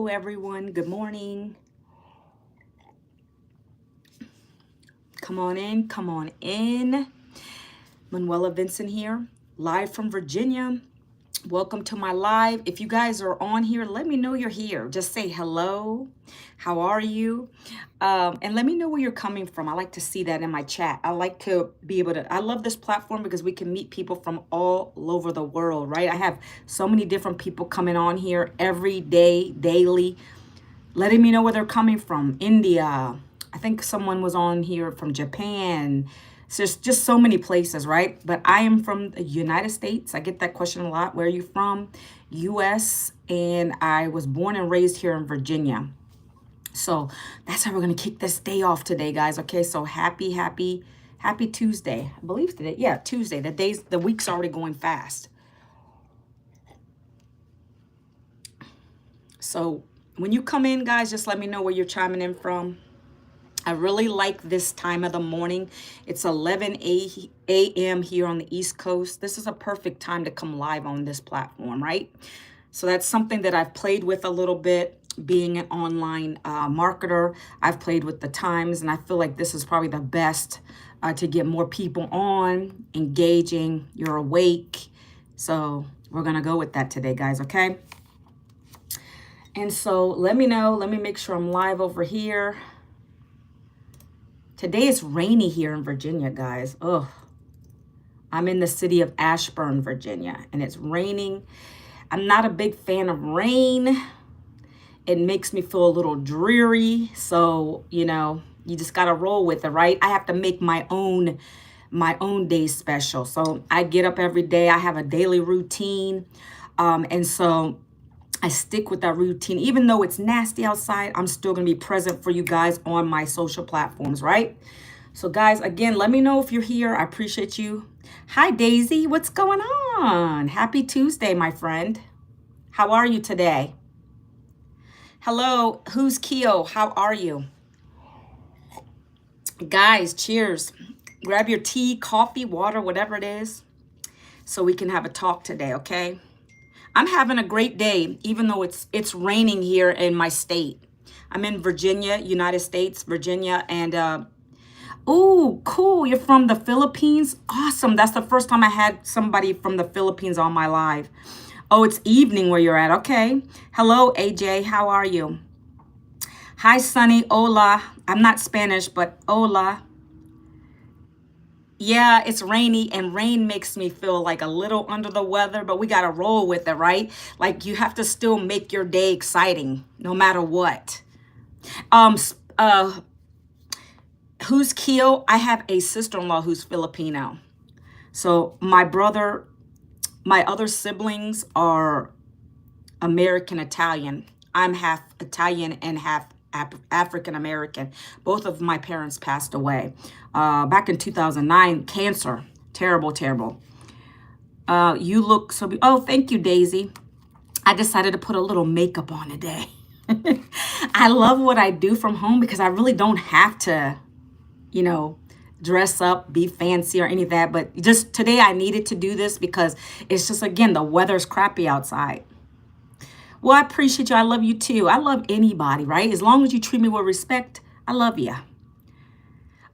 Hello, everyone. Good morning. Come on in. Come on in. Manuela Vincent here, live from Virginia. Welcome to my live. If you guys are on here, let me know you're here. Just say hello. How are you? And let me know where you're coming from. I like to see that in my chat. I like to be able to, I love this platform because we can meet people from all over the world, right? I have so many different people coming on here every day, daily, letting me know where they're coming from. India. I think someone was on here from Japan. So there's just so many places, right? But I am from the United States. I get that question a lot. Where are you from? US. And I was born and raised here in Virginia. So that's how we're going to kick this day off today, guys. Okay, so happy Tuesday. I believe today. Yeah, Tuesday. The week's already going fast. So when you come in, guys, just let me know where you're chiming in from. I really like this time of the morning. It's 11 a.m. here on the East Coast. This is a perfect time to come live on this platform, right? So that's something that I've played with a little bit. Being an online marketer, I've played with the times, and I feel like this is probably the best to get more people on, engaging, you're awake. So we're going to go with that today, guys, okay? And so let me know. Let me make sure I'm live over here. Today it's rainy here in Virginia, guys. Ugh. I'm in the city of Ashburn, Virginia, and it's raining. I'm not a big fan of rain. It makes me feel a little dreary. So, you just got to roll with it, right? I have to make my own day special. So I get up every day. I have a daily routine. And so I stick with that routine. Even though it's nasty outside, I'm still going to be present for you guys on my social platforms, right? So guys, again, let me know if you're here. I appreciate you. Hi, Daisy. What's going on? Happy Tuesday, my friend. How are you today? Hello, who's Keo? How are you? Guys, cheers. Grab your tea, coffee, water, whatever it is, so we can have a talk today, okay? I'm having a great day, even though it's raining here in my state. I'm in Virginia, United States, Virginia, and oh, cool. You're from the Philippines? Awesome. That's the first time I had somebody from the Philippines on my live. Oh, it's evening where you're at. Okay. Hello, AJ. How are you? Hi, Sunny. Hola. I'm not Spanish, but hola. Yeah, it's rainy, and rain makes me feel like a little under the weather, but we got to roll with it, right? Like you have to still make your day exciting no matter what. Who's Keo? I have a sister-in-law who's Filipino. So my other siblings are American Italian. I'm half Italian and half African American. Both of my parents passed away back in 2009. Cancer. Terrible, terrible. You look so oh, thank you, Daisy. I decided to put a little makeup on today. I love what I do from home because I really don't have to, dress up, be fancy or any of that. But just today I needed to do this because it's just, again, the weather's crappy outside. Well, I appreciate you. I love you too. I love anybody, right? As long as you treat me with respect, I love you.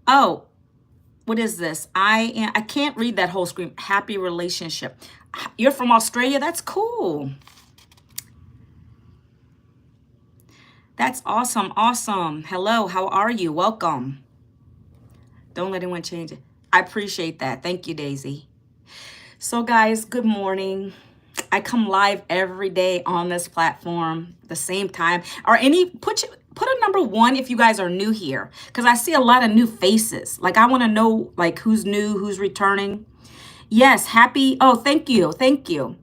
Oh, what is this? I can't read that whole screen. Happy relationship. You're from Australia? That's cool. That's awesome. Awesome. Hello, how are you? Welcome. Don't let anyone change it. I appreciate that. Thank you, Daisy. So guys, good morning. I come live every day on this platform, the same time. Or put a number 1 if you guys are new here, because I see a lot of new faces. Like I want to know like who's new, who's returning. Yes, happy. Oh, thank you. Thank you.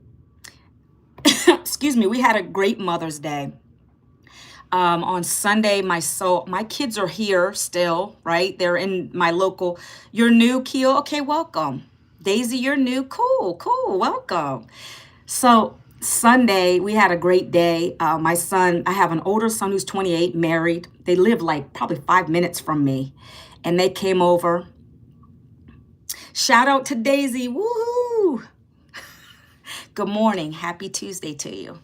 Excuse me. We had a great Mother's Day. On Sunday, my kids are here still, right? They're in my local. You're new, Keo? Okay, welcome. Daisy, you're new. Cool, welcome. So Sunday, we had a great day. My son, I have an older son who's 28, married. They live like probably 5 minutes from me. And they came over. Shout out to Daisy. Woohoo! Good morning. Happy Tuesday to you.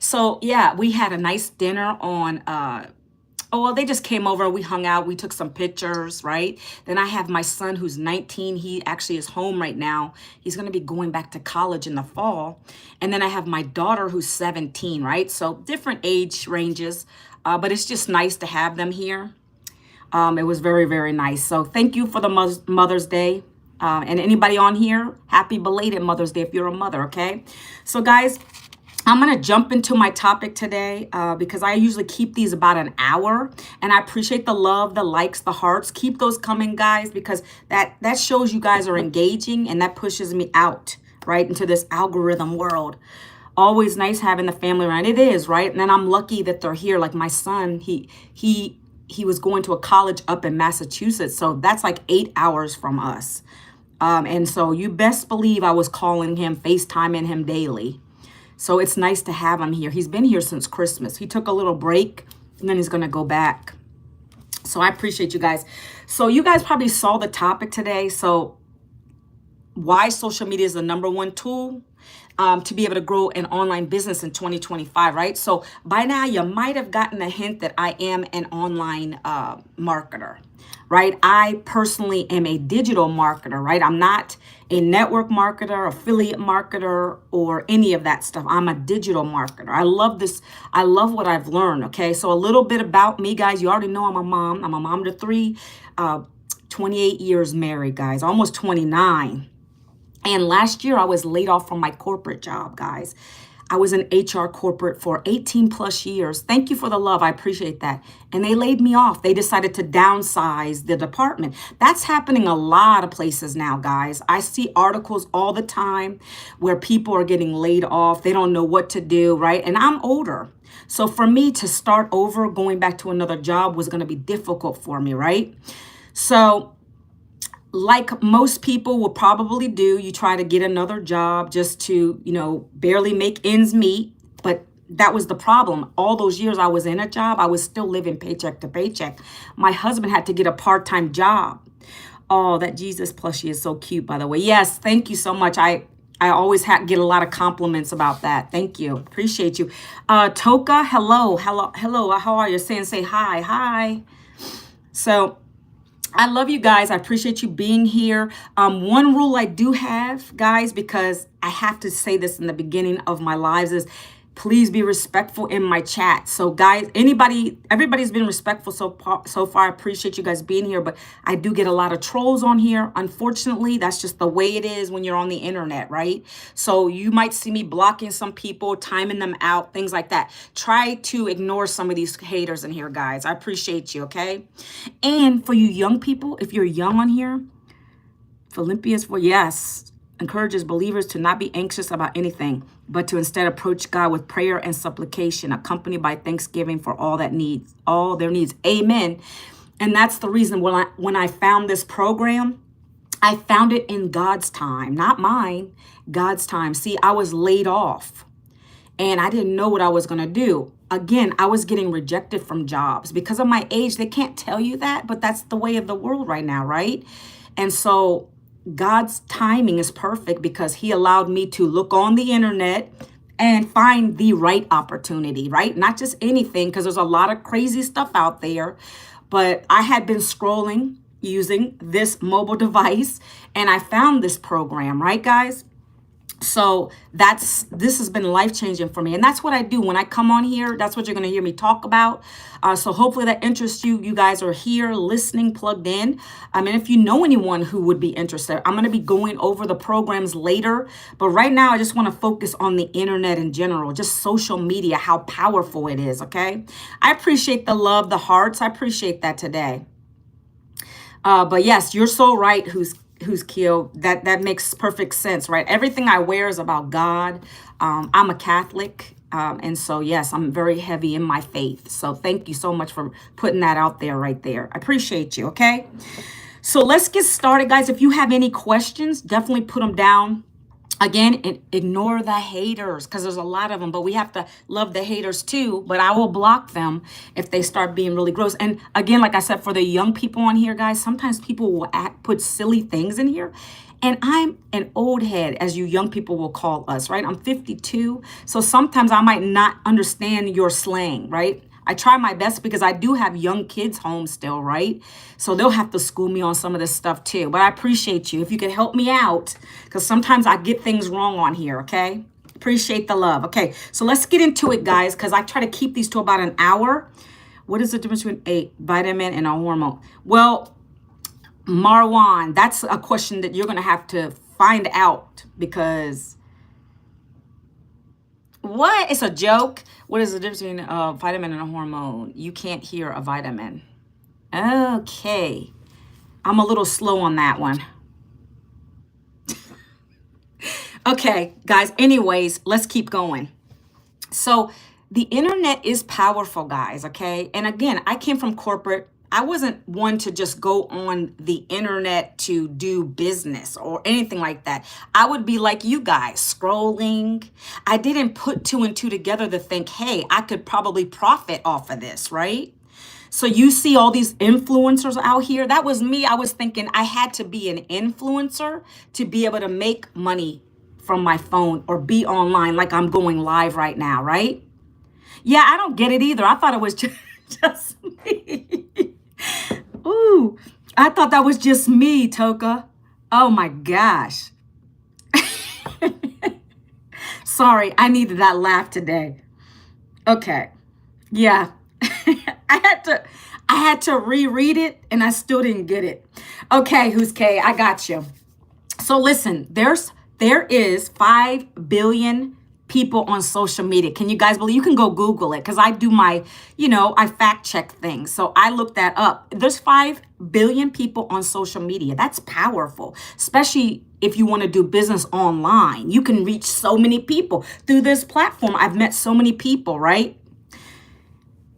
So yeah, we had a nice dinner on oh, well, they just came over, we hung out, we took some pictures, right? Then I have my son who's 19. He actually is home right now. He's going to be going back to college in the fall. And then I have my daughter who's 17, right? So different age ranges, but it's just nice to have them here. It was very, very nice. So thank you for the Mother's Day. And anybody on here, happy belated Mother's Day if you're a mother, okay? So guys, I'm going to jump into my topic today because I usually keep these about an hour, and I appreciate the love, the likes, the hearts. Keep those coming, guys, because that shows you guys are engaging, and that pushes me out, right, into this algorithm world. Always nice having the family around. It is, right? And then I'm lucky that they're here. Like my son, he was going to a college up in Massachusetts, so that's like 8 hours from us. And so you best believe I was calling him, FaceTiming him daily. So it's nice to have him here. He's been here since Christmas. He took a little break and then he's going to go back. So I appreciate you guys. So you guys probably saw the topic today. So why social media is the #1 tool to be able to grow an online business in 2025, right? So by now you might have gotten a hint that I am an online marketer, right? I personally am a digital marketer, right? I'm not a network marketer, affiliate marketer, or any of that stuff. I'm a digital marketer. I love this. I love what I've learned, okay? So a little bit about me, guys. You already know I'm a mom. I'm a mom to 3, 28 years married, guys, almost 29. And last year I was laid off from my corporate job, guys. I was in HR corporate for 18 plus years. Thank you for the love. I appreciate that. And they laid me off. They decided to downsize the department. That's happening a lot of places now, guys. I see articles all the time where people are getting laid off. They don't know what to do, right? And I'm older. So for me to start over, going back to another job was going to be difficult for me, right? So like most people will probably do, you try to get another job just to, barely make ends meet. But that was the problem. All those years I was in a job, I was still living paycheck to paycheck. My husband had to get a part-time job. Oh, that Jesus plushie is so cute, by the way. Yes, thank you so much. I always get a lot of compliments about that. Thank you. Appreciate you. Toka, hello. How are you? Say hi. So I love you guys. I appreciate you being here. One rule I do have, guys, because I have to say this in the beginning of my lives, is please be respectful in my chat. So guys, everybody's been respectful so far. I appreciate you guys being here, but I do get a lot of trolls on here. Unfortunately, that's just the way it is when you're on the internet, right? So you might see me blocking some people, timing them out, things like that. Try to ignore some of these haters in here, guys. I appreciate you, okay? And for you young people, if you're young on here, Philippians 4, yes, encourages believers to not be anxious about anything, but to instead approach God with prayer and supplication, accompanied by thanksgiving for all their needs. Amen. And that's the reason when I found this program, I found it in God's time, not mine, God's time. See, I was laid off and I didn't know what I was going to do. Again, I was getting rejected from jobs because of my age. They can't tell you that, but that's the way of the world right now, right? And so God's timing is perfect because he allowed me to look on the internet and find the right opportunity, right? Not just anything, because there's a lot of crazy stuff out there. But I had been scrolling using this mobile device and I found this program, right, guys? So this has been life-changing for me. And that's what I do when I come on here. That's what you're going to hear me talk about. So hopefully that interests you. You guys are here listening, plugged in. And if you know anyone who would be interested, I'm going to be going over the programs later. But right now, I just want to focus on the internet in general, just social media, how powerful it is, okay? I appreciate the love, the hearts. I appreciate that today. But yes, you're so right, who's killed. That makes perfect sense, right? Everything I wear is about God. I'm a Catholic. And so, yes, I'm very heavy in my faith. So thank you so much for putting that out there right there. I appreciate you, okay? So let's get started, guys. If you have any questions, definitely put them down. Again, ignore the haters because there's a lot of them, but we have to love the haters too. But I will block them if they start being really gross. And again, like I said, for the young people on here, guys, sometimes people will put silly things in here And I'm an old head, as you young people will call us, right? I'm 52. So sometimes I might not understand your slang, right? I try my best because I do have young kids home still, right? So they'll have to school me on some of this stuff too. But I appreciate you. If you could help me out, because sometimes I get things wrong on here, okay? Appreciate the love. Okay, so let's get into it, guys, because I try to keep these to about an hour. What is the difference between a vitamin and a hormone? Well, Marwan, that's a question that you're going to have to find out because what? It's a joke. What is the difference between a vitamin and a hormone? You can't hear a vitamin. Okay. I'm a little slow on that one. Okay, guys, anyways, let's keep going. So the internet is powerful, guys, okay? And again, I came from corporate. I wasn't one to just go on the internet to do business or anything like that. I would be like you guys, scrolling. I didn't put two and two together to think, hey, I could probably profit off of this, right? So you see all these influencers out here. That was me. I was thinking I had to be an influencer to be able to make money from my phone or be online like I'm going live right now, right? Yeah, I don't get it either. I thought it was just me. Ooh, I thought that was just me, Toka. Oh my gosh. Sorry, I needed that laugh today. Okay. Yeah. I had to reread it and I still didn't get it. Okay, who's K? I got you. So listen, there is 5 billion people on social media. Can you guys believe? You can go Google it because I do my, I fact check things. So I looked that up. There's 5 billion people on social media. That's powerful, especially if you want to do business online. You can reach so many people through this platform. I've met so many people, right?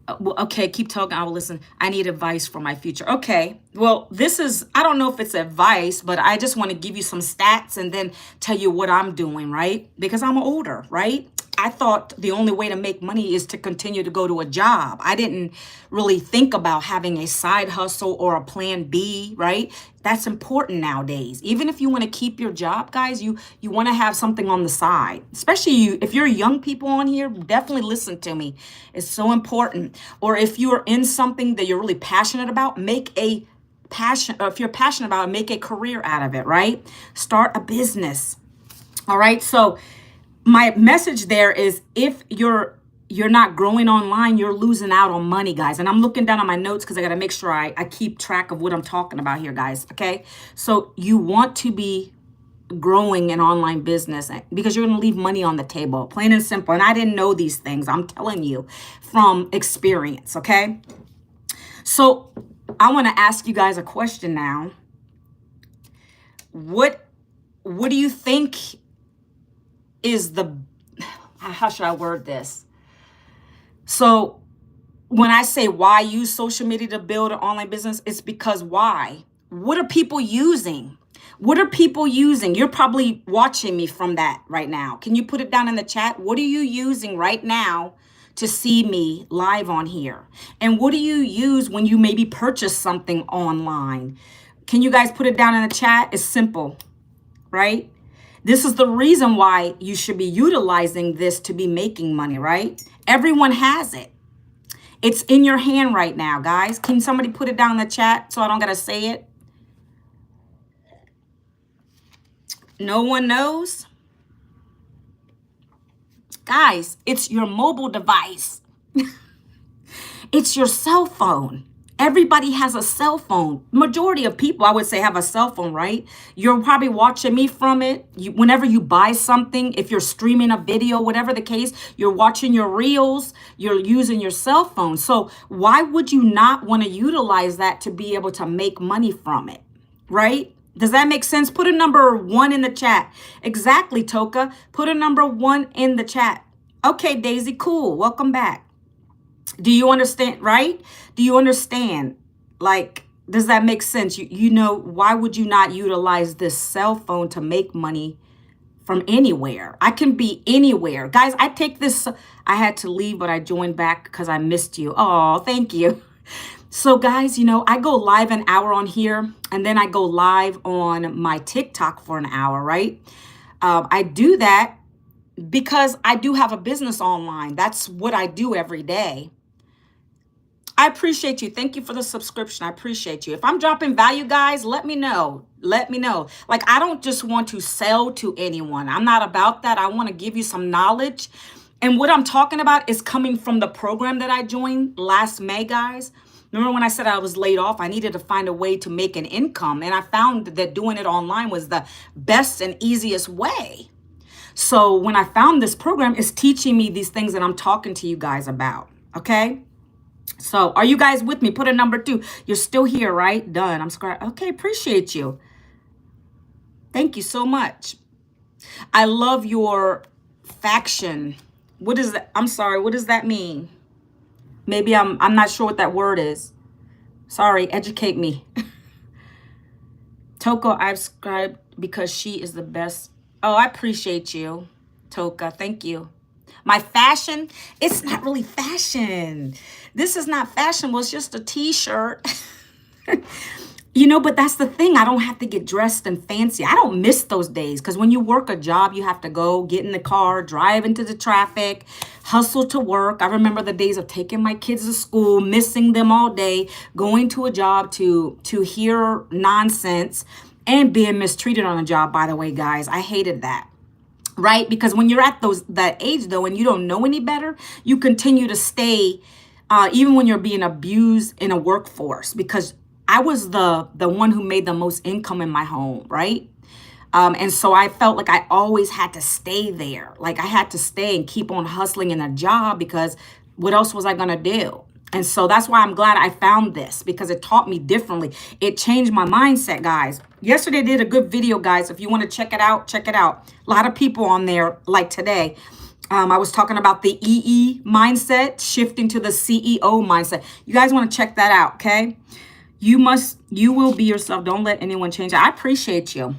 Okay, keep talking. I will listen. I need advice for my future. Okay. Well, I don't know if it's advice, but I just want to give you some stats and then tell you what I'm doing, right? Because I'm older, right? I thought the only way to make money is to continue to go to a job. I didn't really think about having a side hustle or a plan B, right? That's important nowadays. Even if you want to keep your job, guys, you want to have something on the side. Especially if you're young people on here, definitely listen to me. It's so important. Or if you're in something that you're really passionate about, if you're passionate about it, make a career out of it, right? Start a business. All right. So my message there is if you're not growing online, you're losing out on money, guys. And I'm looking down on my notes because I got to make sure I keep track of what I'm talking about here, guys. Okay. So you want to be growing an online business because you're going to leave money on the table, plain and simple. And I didn't know these things. I'm telling you from experience. Okay. So I want to ask you guys a question now. What do you think is how should I word this? So when I say why use social media to build an online business, it's because why? What are people using? What are people using? You're probably watching me from that right now. Can you put it down in the chat? What are you using right now to see me live on here? And what do you use when you maybe purchase something online? Can you guys put it down in the chat? It's simple, right? This is the reason why you should be utilizing this to be making money, right? Everyone has it. It's in your hand right now, guys. Can somebody put it down in the chat so I don't got to say it? No one knows? Guys, it's your mobile device. It's your cell phone. Everybody has a cell phone. Majority of people, I would say, have a cell phone, right? You're probably watching me from it. Whenever you buy something, if you're streaming a video, whatever the case, you're watching your reels, you're using your cell phone. So why would you not want to utilize that to be able to make money from it, right? Does that make sense? Put a number 1 in the chat. Exactly, Toka. Put a number 1 in the chat. Okay, Daisy, cool. Welcome back. Do you understand, right? Do you understand? Like, does that make sense? Why would you not utilize this cell phone to make money from anywhere? I can be anywhere. Guys, I had to leave, but I joined back because I missed you. Oh, thank you. So guys, you know, I go live an hour on here and then I go live on my TikTok for an hour, right? I do that because I do have a business online. That's what I do every day. I appreciate you. Thank you for the subscription. I appreciate you. If I'm dropping value, guys, let me know. Let me know. Like, I don't just want to sell to anyone. I'm not about that. I want to give you some knowledge. And what I'm talking about is coming from the program that I joined last May, guys. Remember when I said I was laid off? I needed to find a way to make an income. And I found that doing it online was the best and easiest way. So when I found this program, it's teaching me these things that I'm talking to you guys about. Okay. So are you guys with me? Put a number 2. You're still here, right? Done. I'm scared. Okay. Appreciate you. Thank you so much. I love your faction. What is that? I'm sorry. What does that mean? Maybe I'm not sure what that word is. Sorry. Educate me. Toko, I've subscribed because she is the best. Oh, I appreciate you, Toka. Thank you. My fashion, it's not really fashion. This is not fashion. Well, it's just a t-shirt. You know, but that's the thing. I don't have to get dressed and fancy. I don't miss those days because when you work a job, you have to go get in the car, drive into the traffic, hustle to work. I remember the days of taking my kids to school, missing them all day, going to a job to hear nonsense and being mistreated on a job, by the way, guys. I hated that. Right? Because when you're at that age, though, and you don't know any better, you continue to stay, even when you're being abused in a workforce, because I was the one who made the most income in my home, right? And so I felt like I always had to stay there. Like I had to stay and keep on hustling in a job because what else was I going to do? And so that's why I'm glad I found this because it taught me differently. It changed my mindset, guys. Yesterday I did a good video, guys. If you want to check it out, check it out. A lot of people on there like today. I was talking about the EE mindset, shifting to the CEO mindset. You guys want to check that out, okay? You will be yourself. Don't let anyone change it. I appreciate you.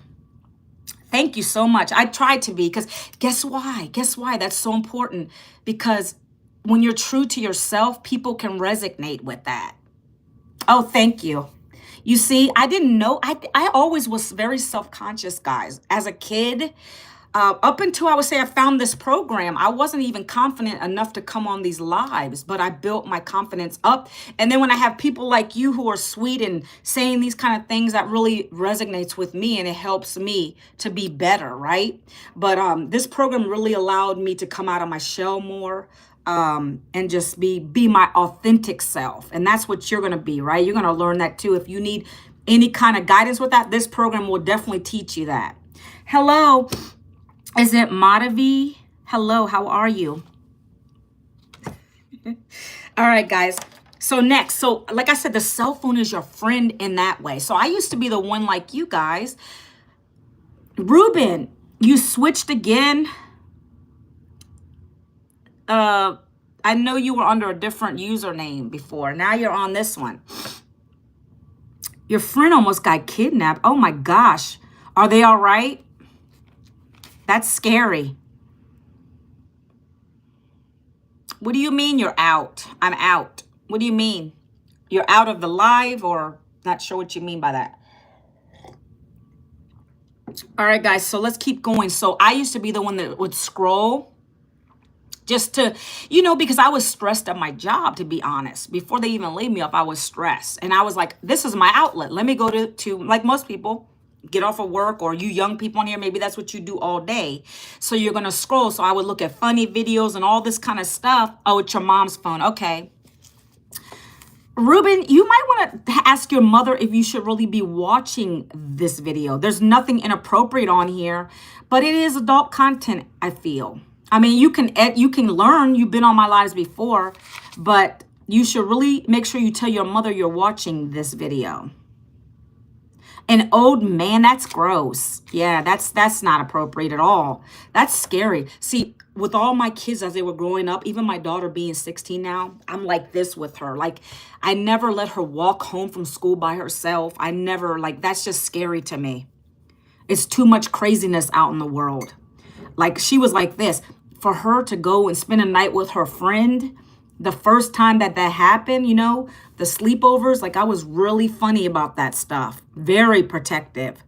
Thank you so much. I tried to be because guess why? Guess why? That's so important because when you're true to yourself, people can resonate with that. Oh, thank you. You see, I didn't know. I always was very self-conscious, guys. As a kid, up until I would say I found this program, I wasn't even confident enough to come on these lives, but I built my confidence up. And then when I have people like you who are sweet and saying these kind of things, that really resonates with me and it helps me to be better, right? But this program really allowed me to come out of my shell more. And just be my authentic self. And that's what you're going to be, right? You're going to learn that too. If you need any kind of guidance with that, this program will definitely teach you that. Hello, is it Madhavi? Hello, how are you? All right, guys. So next, so like I said, the cell phone is your friend in that way. So I used to be the one like you guys. Ruben, you switched again. I know you were under a different username before. Now you're on this one. Your friend almost got kidnapped. Oh my gosh. Are they all right? That's scary. What do you mean you're out? I'm out. What do you mean? You're out of the live or not sure what you mean by that. All right, guys. So let's keep going. So I used to be the one that would scroll. Just to, you know, because I was stressed at my job, to be honest. Before they even laid me off, I was stressed. And I was like, this is my outlet. Let me go to like most people, get off of work, or you young people on here, maybe that's what you do all day. So you're going to scroll. So I would look at funny videos and all this kind of stuff. Oh, it's your mom's phone. Okay. Ruben, you might want to ask your mother if you should really be watching this video. There's nothing inappropriate on here, but it is adult content, I feel. I mean, you can learn. You've been on my lives before, but you should really make sure you tell your mother you're watching this video. An old man, that's gross. Yeah, that's not appropriate at all. That's scary. See, with all my kids as they were growing up, even my daughter being 16 now, I'm like this with her. Like, I never let her walk home from school by herself. I never, like, that's just scary to me. It's too much craziness out in the world. Like, she was like this. For her to go and spend a night with her friend The first time that happened, the sleepovers, like I was really funny about that stuff. Very protective.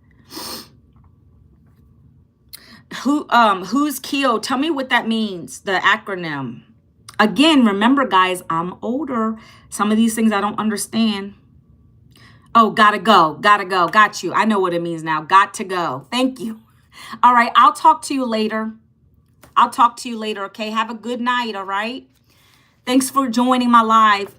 Who's Keo? Tell me what that means, the acronym. Again, remember guys, I'm older. Some of these things I don't understand. Oh, gotta go. Got you. I know what it means now. Got to go. Thank you. All right, I'll talk to you later. Okay? Have a good night, all right? Thanks for joining my live.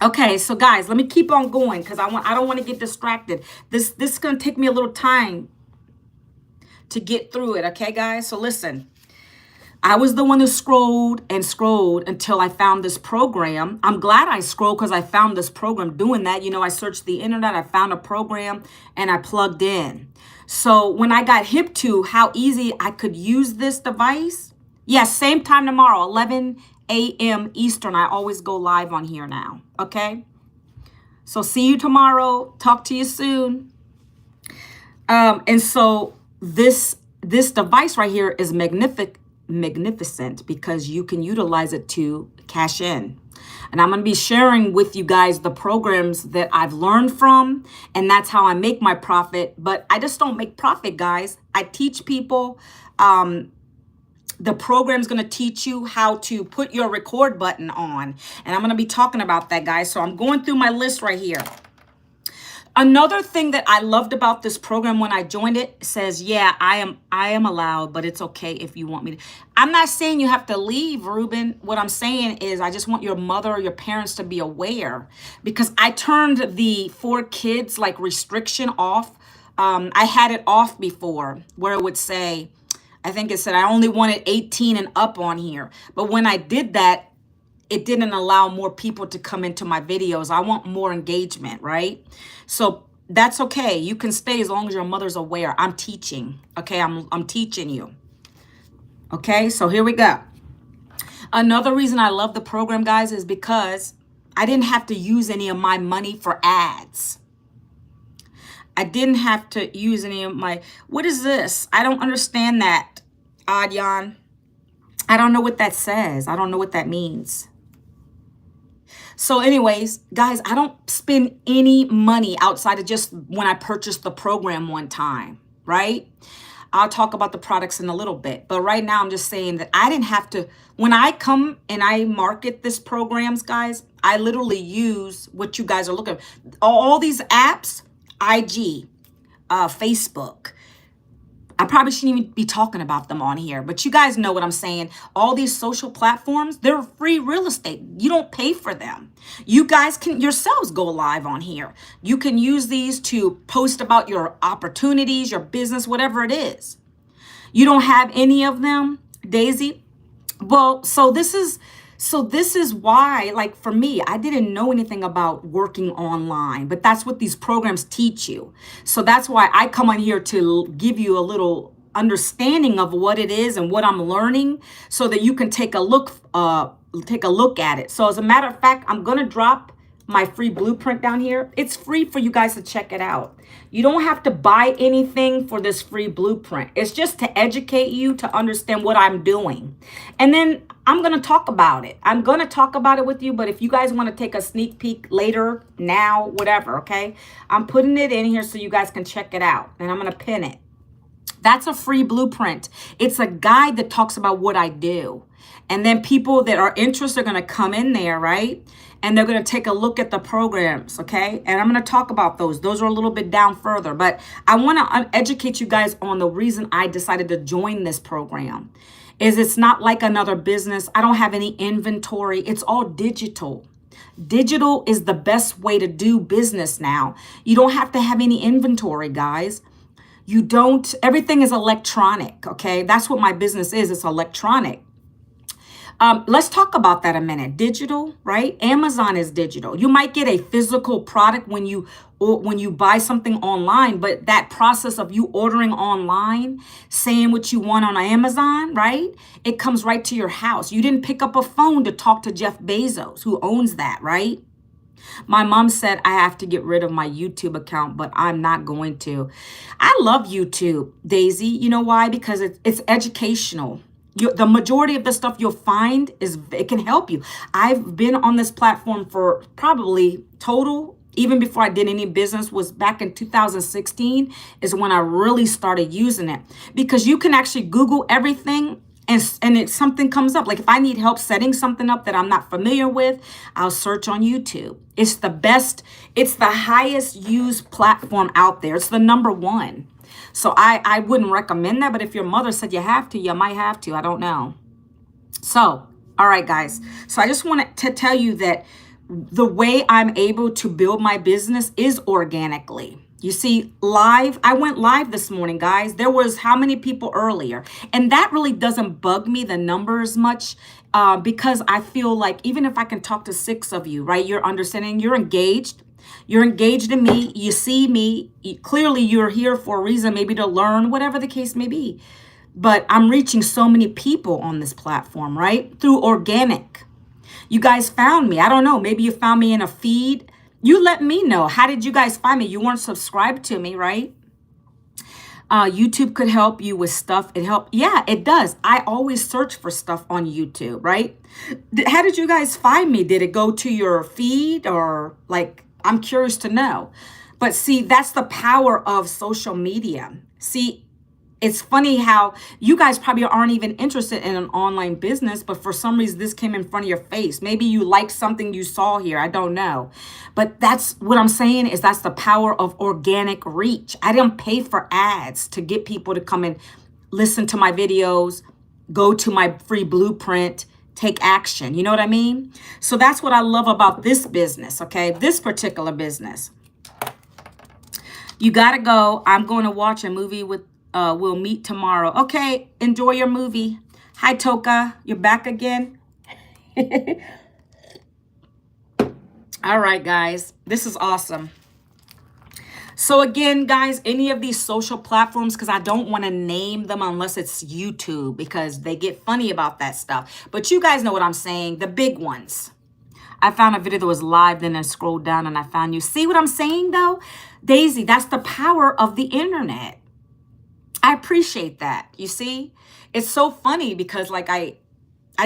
Okay, so guys, let me keep on going because I don't want to get distracted. This is going to take me a little time to get through it, okay, guys? So listen. I was the one who scrolled and scrolled until I found this program. I'm glad I scrolled because I found this program doing that. I searched the internet, I found a program, and I plugged in. So when I got hip to how easy I could use this device, yes, same time tomorrow, 11 a.m. Eastern. I always go live on here now, okay? So see you tomorrow. Talk to you soon. And so this device right here is magnificent because you can utilize it to cash in. And I'm going to be sharing with you guys the programs that I've learned from, and that's how I make my profit. But I just don't make profit, guys. I teach people. The program's going to teach you how to put your record button on, and I'm going to be talking about that, guys. So I'm going through my list right here. Another thing that I loved about this program when I joined it says, yeah, I am allowed, but it's okay if you want me to. I'm not saying you have to leave, Ruben. What I'm saying is I just want your mother or your parents to be aware, because I turned the 4 kids like restriction off. I had it off before where it would say, I think it said I only wanted 18 and up on here. But when I did that, it didn't allow more people to come into my videos. I want more engagement, right? So that's okay. You can stay as long as your mother's aware. I'm teaching, okay? I'm teaching you, okay? So here we go. Another reason I love the program, guys, is because I didn't have to use any of my money for ads. I didn't have to use any of my, what is this? I don't understand that, Adyan. I don't know what that says. I don't know what that means. So anyways, guys, I don't spend any money outside of just when I purchased the program one time, right? I'll talk about the products in a little bit. But right now, I'm just saying that I didn't have to, when I come and I market this programs, guys, I literally use what you guys are looking at. All these apps, IG, Facebook. I probably shouldn't even be talking about them on here, but you guys know what I'm saying. All these social platforms, they're free real estate. You don't pay for them. You guys can yourselves go live on here. You can use these to post about your opportunities, your business, whatever it is. You don't have any of them, Daisy? Well, so this is why, like for me, I didn't know anything about working online, but that's what these programs teach you. So that's why I come on here to give you a little understanding of what it is and what I'm learning so that you can take a look at it. So as a matter of fact, I'm going to drop my free blueprint down here. It's free for you guys to check it out. You don't have to buy anything for this free blueprint. It's just to educate you to understand what I'm doing. And then I'm going to talk about it. I'm going to talk about it with you. But if you guys want to take a sneak peek later, now, whatever, okay? I'm putting it in here so you guys can check it out. And I'm going to pin it. That's a free blueprint. It's a guide that talks about what I do. And then people that are interested are going to come in there, right? And they're going to take a look at the programs, okay? And I'm going to talk about those. Those are a little bit down further. But I want to educate you guys on the reason I decided to join this program. Is it's not like another business. I don't have any inventory. It's all digital. Digital is the best way to do business now. You don't have to have any inventory, guys. You don't, everything is electronic, okay? That's what my business is. It's electronic. Let's talk about that a minute. Digital, right? Amazon is digital. You might get a physical product when you buy something online, but that process of you ordering online, saying what you want on Amazon, right? It comes right to your house. You didn't pick up a phone to talk to Jeff Bezos, who owns that, right? My mom said I have to get rid of my YouTube account, but I'm not going to. I love YouTube, Daisy. You know why? Because it's educational. The majority of the stuff you'll find it can help you. I've been on this platform for probably total, even before I did any business, was back in 2016 is when I really started using it, because you can actually Google everything and something comes up. Like if I need help setting something up that I'm not familiar with, I'll search on YouTube. It's the best. It's the highest used platform out there. It's the number one. So I wouldn't recommend that. But if your mother said you have to, you might have to. I don't know. So, all right, guys. So I just wanted to tell you that the way I'm able to build my business is organically. You see, I went live this morning, guys. There was how many people earlier? And that really doesn't bug me, the numbers much, because I feel like even if I can talk to 6 of you, right, you're understanding, you're engaged. You're engaged in me. You see me. Clearly, you're here for a reason, maybe to learn, whatever the case may be. But I'm reaching so many people on this platform, right? Through organic. You guys found me. I don't know. Maybe you found me in a feed. You let me know. How did you guys find me? You weren't subscribed to me, right? YouTube could help you with stuff. Yeah, it does. I always search for stuff on YouTube, right? How did you guys find me? Did it go to your feed or like, I'm curious to know. But see, that's the power of social media. See, it's funny how you guys probably aren't even interested in an online business, but for some reason this came in front of your face. Maybe you like something you saw here. I don't know. But that's what I'm saying is that's the power of organic reach. I didn't pay for ads to get people to come and listen to my videos, go to my free blueprint, take action. You know what I mean? So that's what I love about this business, okay? This particular business. You got to go. I'm going to watch a movie with we'll meet tomorrow. Okay, enjoy your movie. Hi, Toka. You're back again? All right, guys. This is awesome. So again, guys, any of these social platforms, because I don't want to name them unless it's YouTube, because they get funny about that stuff. But you guys know what I'm saying. The big ones. I found a video that was live, then I scrolled down and I found you. See what I'm saying, though? Daisy, that's the power of the internet. I appreciate that. You see, it's so funny because like I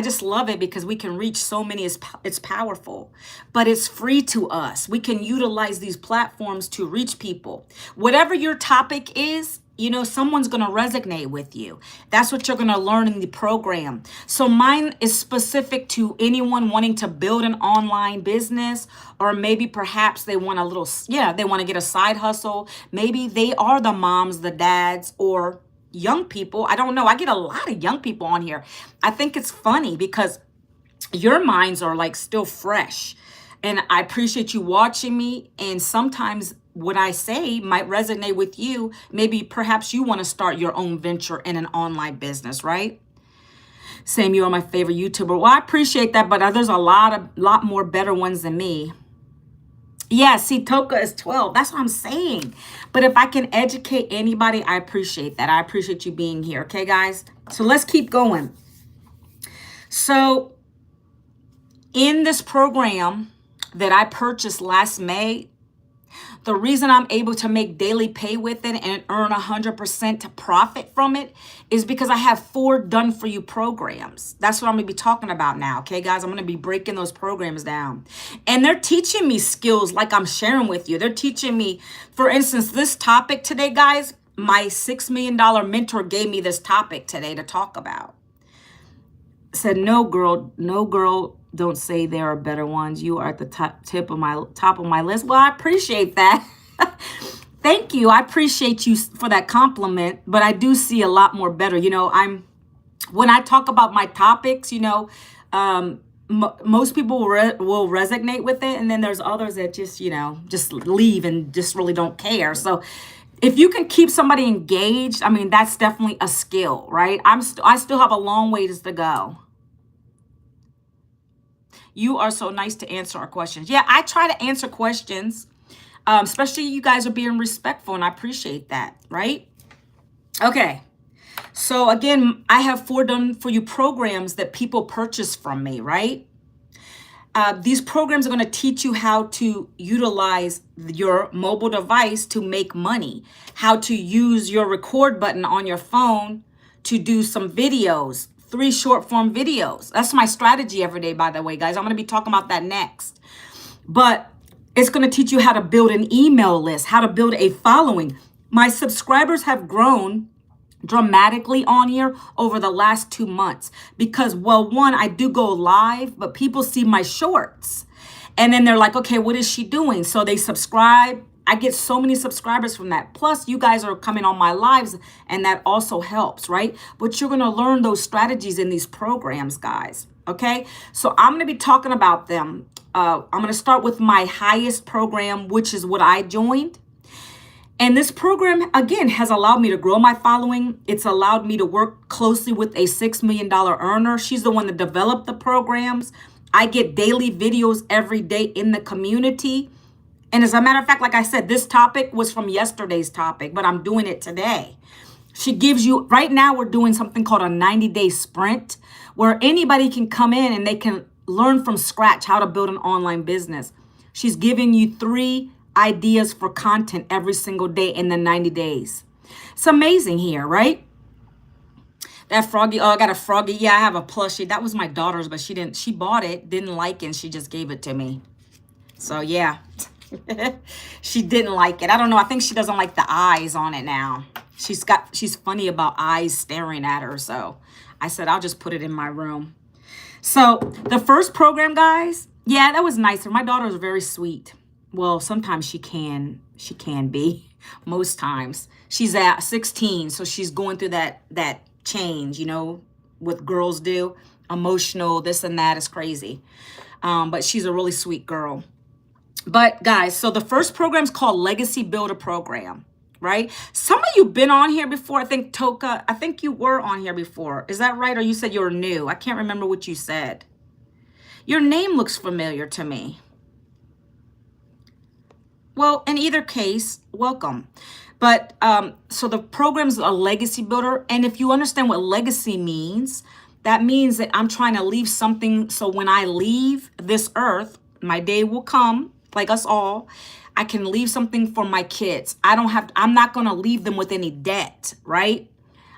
just love it because we can reach so many. It's powerful, but it's free to us. We can utilize these platforms to reach people. Whatever your topic is, you know, someone's going to resonate with you. That's what you're going to learn in the program. So mine is specific to anyone wanting to build an online business, or maybe perhaps they want they want to get a side hustle. Maybe they are the moms, the dads, or young people. I don't know. I get a lot of young people on here. I think it's funny because your minds are like still fresh. And I appreciate you watching me. And sometimes what I say might resonate with you. Maybe perhaps you want to start your own venture in an online business, right? Same, you are my favorite YouTuber. Well, I appreciate that, but there's a lot more better ones than me. Yeah, see, Toka is 12. That's what I'm saying. But if I can educate anybody, I appreciate that. I appreciate you being here. Okay, guys? So let's keep going. So in this program that I purchased last May, the reason I'm able to make daily pay with it and earn 100% profit from it is because I have 4 done-for-you programs. That's what I'm going to be talking about now, okay, guys? I'm going to be breaking those programs down. And they're teaching me skills like I'm sharing with you. They're teaching me, for instance, this topic today, guys, my $6 million mentor gave me this topic today to talk about. Said, no, girl, don't say there are better ones. You are at the top of my list. Well, I appreciate that. Thank you. I appreciate you for that compliment, but I do see a lot more better. You know, when I talk about my topics, you know, most people will resonate with it. And then there's others that just, you know, just leave and just really don't care. So if you can keep somebody engaged, I mean, that's definitely a skill, right? I still have a long ways to go. You are so nice to answer our questions. Yeah, I try to answer questions, especially you guys are being respectful, and I appreciate that, right? Okay. So again, I have 4 done-for-you programs that people purchase from me, right? These programs are going to teach you how to utilize your mobile device to make money, how to use your record button on your phone to do some videos 3 short form videos. That's my strategy every day, by the way, guys. I'm going to be talking about that next. But it's going to teach you how to build an email list, how to build a following. My subscribers have grown dramatically on here over the last 2 months because, well, one, I do go live, but people see my shorts and then they're like, okay, what is she doing? So they subscribe. I get so many subscribers from that. Plus, you guys are coming on my lives, and that also helps, right? But you're going to learn those strategies in these programs, guys. Okay? So I'm going to be talking about them. I'm going to start with my highest program, which is what I joined. And this program, again, has allowed me to grow my following. It's allowed me to work closely with a $6 million earner. She's the one that developed the programs. I get daily videos every day in the community. And as a matter of fact, like I said, this topic was from yesterday's topic, but I'm doing it today. She gives you, right now we're doing something called a 90-day sprint where anybody can come in and they can learn from scratch how to build an online business. She's giving you 3 ideas for content every single day in the 90 days. It's amazing here, right? That froggy, oh, I got a froggy. Yeah, I have a plushie. That was my daughter's, but she bought it, didn't like it, and she just gave it to me. So yeah. She didn't like it. I don't know. I think she doesn't like the eyes on it now. She's funny about eyes staring at her. So I said, I'll just put it in my room. So the first program, guys, yeah, that was nicer. My daughter is very sweet. Well, sometimes she can be. Most times. She's at 16, so she's going through that change, you know, what girls do. Emotional, this and that is crazy. But she's a really sweet girl. But guys, so the first program is called Legacy Builder Program, right? Some of you been on here before. I think Toka, I think you were on here before. Is that right? Or you said you were new? I can't remember what you said. Your name looks familiar to me. Well, in either case, welcome. But so the program's a legacy builder. And if you understand what legacy means, that means that I'm trying to leave something. So when I leave this earth, my day will come, like us all. I can leave something for my kids. I'm not going to leave them with any debt, right?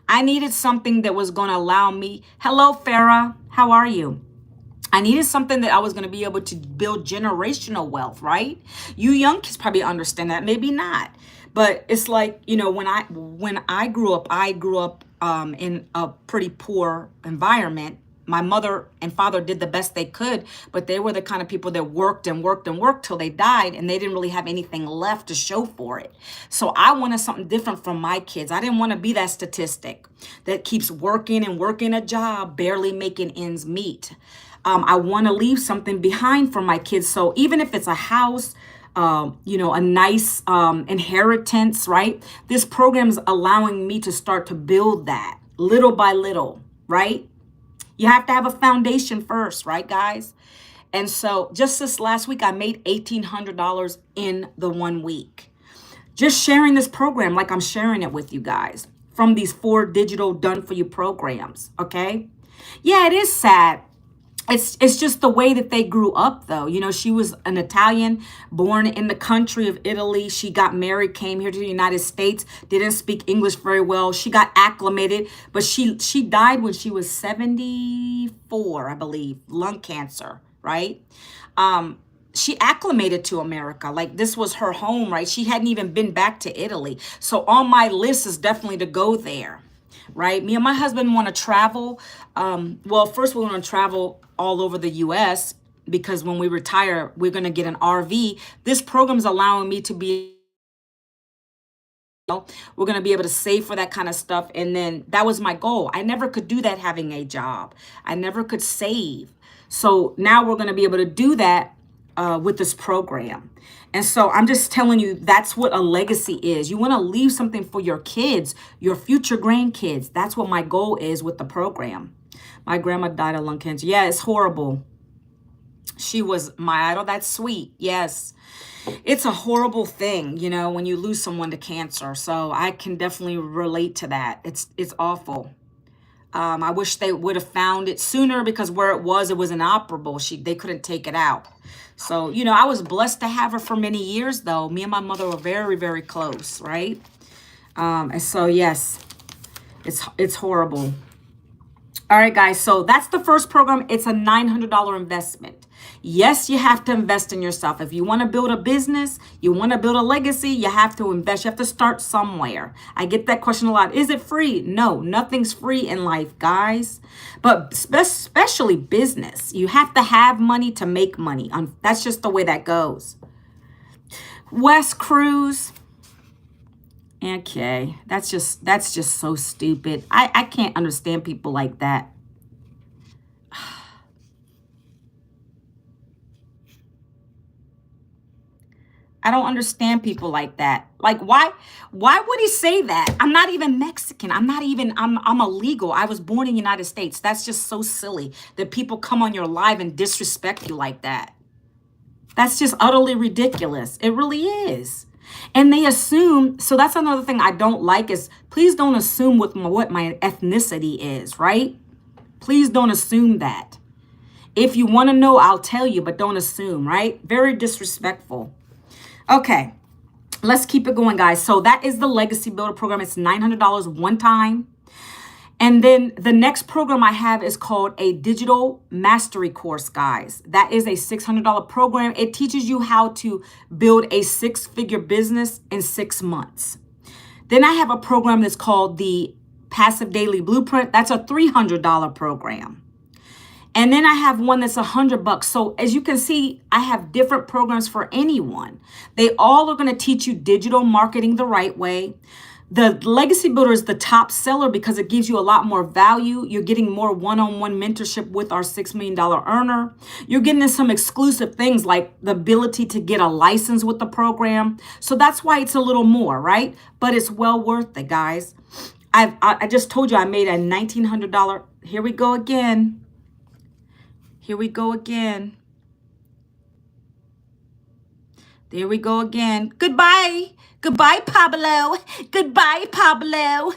I needed something that was going to allow me. Hello, Farah. How are you? I needed something that I was going to be able to build generational wealth, right? You young kids probably understand that, maybe not. But it's like, you know, when I grew up in a pretty poor environment. My mother and father did the best they could, but they were the kind of people that worked and worked and worked till they died, and they didn't really have anything left to show for it. So I wanted something different from my kids. I didn't want to be that statistic that keeps working and working a job, barely making ends meet. I want to leave something behind for my kids. So even if it's a house, you know, a nice inheritance, right? This program is allowing me to start to build that little by little, right? You have to have a foundation first, right, guys? And so just this last week, I made $1,800 in the 1 week. Just sharing this program like I'm sharing it with you guys from these 4 digital done-for-you programs, okay? Yeah, it is sad. It's just the way that they grew up, though. You know, she was an Italian born in the country of Italy. She got married, came here to the United States, didn't speak English very well. She got acclimated, but she died when she was 74, I believe, lung cancer, right? She acclimated to America. Like this was her home, right? She hadn't even been back to Italy. So on my list is definitely to go there, right? Me and my husband want to travel. Well, first we want to travel all over the U.S. because when we retire, we're going to get an RV. This program is allowing me to be, we're going to be able to save for that kind of stuff. And then that was my goal. I never could do that having a job. I never could save. So now we're going to be able to do that with this program. And so I'm just telling you, that's what a legacy is. You want to leave something for your kids, your future grandkids. That's what my goal is with the program. My grandma died of lung cancer. Yeah, it's horrible. She was my idol. That's sweet. Yes. It's a horrible thing, you know, when you lose someone to cancer. So I can definitely relate to that. It's awful. I wish they would have found it sooner because where it was inoperable. They couldn't take it out. So, you know, I was blessed to have her for many years, though. Me and my mother were very, very close, right? And so, yes, it's horrible. All right, guys. So that's the first program. It's a $900 investment. Yes, you have to invest in yourself. If you want to build a business, you want to build a legacy, you have to invest. You have to start somewhere. I get that question a lot. Is it free? No, nothing's free in life, guys. But especially business. You have to have money to make money. That's just the way that goes. West Cruise. Okay, that's just so stupid. I can't understand people like that. I don't understand people like that. Like, why would he say that? I'm not even Mexican. I'm illegal. I was born in the United States. That's just so silly that people come on your live and disrespect you like that. That's just utterly ridiculous. It really is. And they assume, so that's another thing I don't like is please don't assume what my ethnicity is, right? Please don't assume that. If you want to know, I'll tell you, but don't assume, right? Very disrespectful. Okay, let's keep it going, guys. So that is the Legacy Builder program. It's $900 one time. And then the next program I have is called a Digital Mastery Course, guys. That is a $600 program. It teaches you how to build a 6-figure business in 6 months. Then I have a program that's called the Passive Daily Blueprint. That's a $300 program. And then I have one that's $100. So as you can see, I have different programs for anyone. They all are going to teach you digital marketing the right way. The Legacy Builder is the top seller because it gives you a lot more value. You're getting more one-on-one mentorship with our $6 million earner. You're getting some exclusive things like the ability to get a license with the program. So that's why it's a little more, right? But it's well worth it, guys. I just told you I made a $1,900. Here we go again. Here we go again. There we go again. Goodbye. Goodbye, Pablo. Goodbye, Pablo.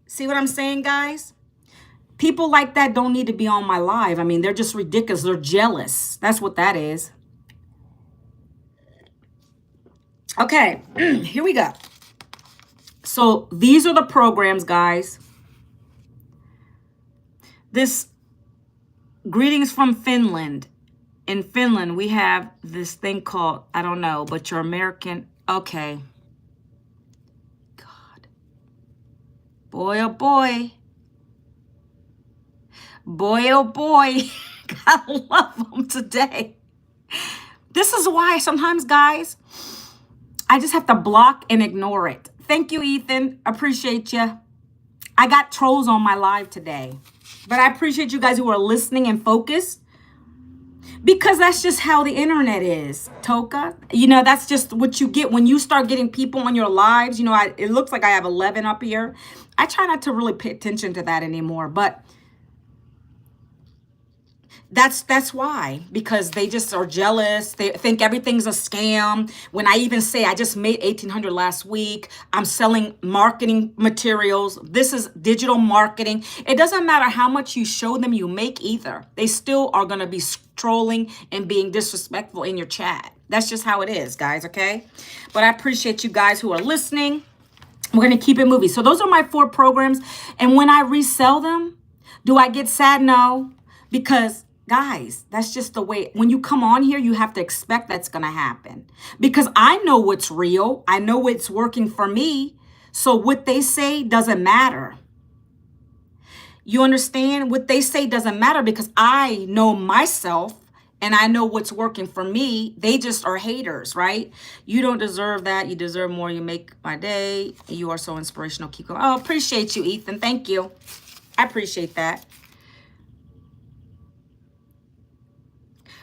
See what I'm saying, guys? People like that don't need to be on my live. I mean, they're just ridiculous. They're jealous. That's what that is. Okay, here we go. So these are the programs, guys. This greetings from Finland. In Finland, we have this thing called, I don't know, but you're American. Okay. God. Boy, oh boy. Boy, oh boy. I love them today. This is why sometimes, guys, I just have to block and ignore it. Thank you, Ethan. Appreciate you. I got trolls on my live today. But I appreciate you guys who are listening and focused. Because that's just how the internet is, Toka. You know, that's just what you get when you start getting people on your lives. You know, it looks like I have 11 up here. I try not to really pay attention to that anymore, but that's why. Because they just are jealous. They think everything's a scam. When I even say I just made $1,800 last week, I'm selling marketing materials. This is digital marketing. It doesn't matter how much you show them you make either. They still are going to be trolling and being disrespectful in your chat. That's just how it is, guys, okay? But I appreciate you guys who are listening. We're going to keep it moving. So those are my 4 programs. And when I resell them, do I get sad? No, because guys, that's just the way. When you come on here, you have to expect that's going to happen. Because I know what's real. I know what's working for me. So what they say doesn't matter. You understand? What they say doesn't matter because I know myself and I know what's working for me. They just are haters, right? You don't deserve that. You deserve more. You make my day. You are so inspirational. Keep going. Oh, appreciate you, Ethan. Thank you. I appreciate that.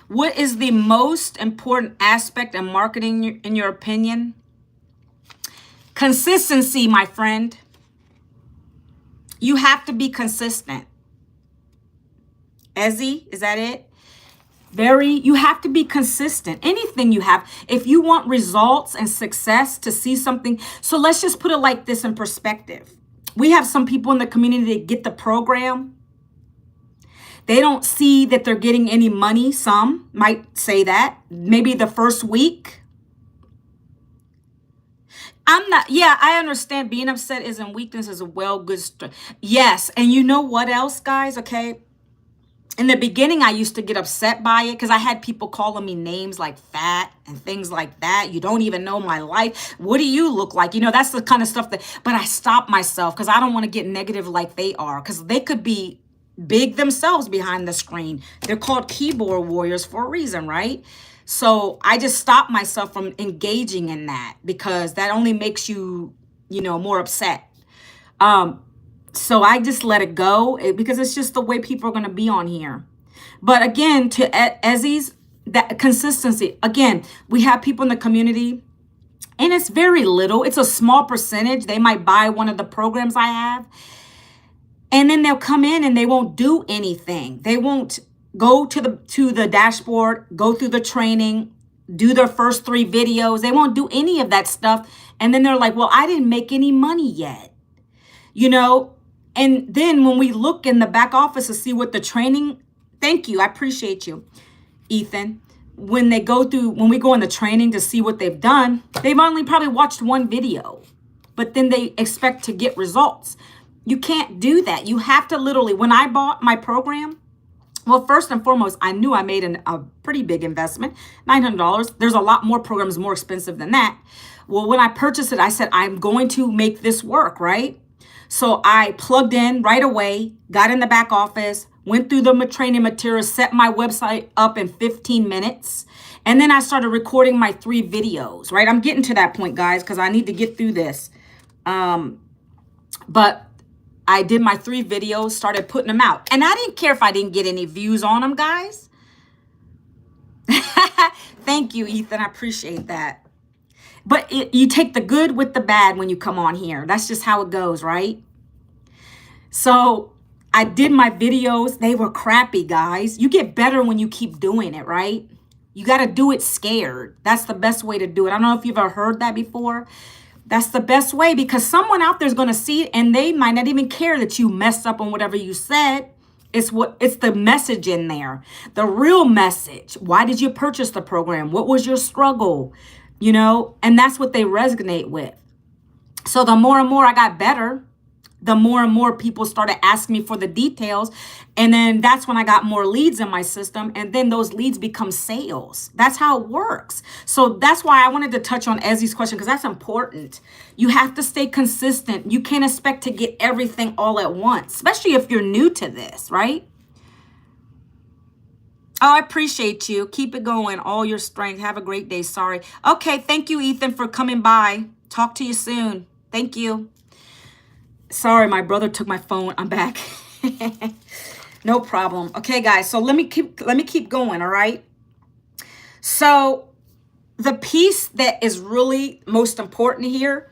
What is the most important aspect in marketing, in your opinion? Consistency, my friend. You have to be consistent. Ezzy, is that it? You have to be consistent. Anything you have. If you want results and success to see something. So let's just put it like this in perspective. We have some people in the community that get the program. They don't see that they're getting any money. Some might say that. Maybe the first week. I'm not, yeah, I understand being upset isn't weakness, is a well good strength. Yes. And you know what else, guys? Okay. In the beginning, I used to get upset by it because I had people calling me names like fat and things like that. You don't even know my life. What do you look like? You know, that's the kind of stuff that, but I stopped myself because I don't want to get negative like they are, because they could be big themselves behind the screen. They're called keyboard warriors for a reason, right? So I just stopped myself from engaging in that because that only makes you, more upset. So I just let it go because it's just the way people are going to be on here. But again, to Ezzy's, that consistency. Again, we have people in the community, and it's very little. It's a small percentage. They might buy one of the programs I have, and then they'll come in and they won't do anything. They won't go to the dashboard, go through the training, do their first 3 videos. They won't do any of that stuff. And then they're like, well, I didn't make any money yet. And then when we look in the back office to see what the training, thank you, I appreciate you, Ethan. When we go in the training to see what they've done, they've only probably watched 1 video, but then they expect to get results. You can't do that. You have to literally, when I bought my program, well, first and foremost, I knew I made a pretty big investment, $900. There's a lot more programs more expensive than that. Well, when I purchased it, I said, I'm going to make this work, right? So I plugged in right away, got in the back office, went through the training materials, set my website up in 15 minutes. And then I started recording my 3 videos, right? I'm getting to that point, guys, because I need to get through this. But I did my 3 videos, started putting them out. And I didn't care if I didn't get any views on them, guys. Thank you, Ethan. I appreciate that. But you take the good with the bad when you come on here. That's just how it goes, right? So I did my videos. They were crappy, guys. You get better when you keep doing it, right? You got to do it scared. That's the best way to do it. I don't know if you've ever heard that before. That's the best way, because someone out there is going to see it and they might not even care that you messed up on whatever you said. It's the message in there. The real message. Why did you purchase the program? What was your struggle? And that's what they resonate with. So the more and more I got better, the more and more people started asking me for the details. And then that's when I got more leads in my system. And then those leads become sales. That's how it works. So that's why I wanted to touch on Ezzy's question, because that's important. You have to stay consistent. You can't expect to get everything all at once, especially if you're new to this, right? Oh, I appreciate you. Keep it going. All your strength. Have a great day. Sorry. Okay. Thank you, Ethan, for coming by. Talk to you soon. Thank you. Sorry, my brother took my phone. I'm back. No problem. Okay, guys. So let me keep going. All right. So the piece that is really most important here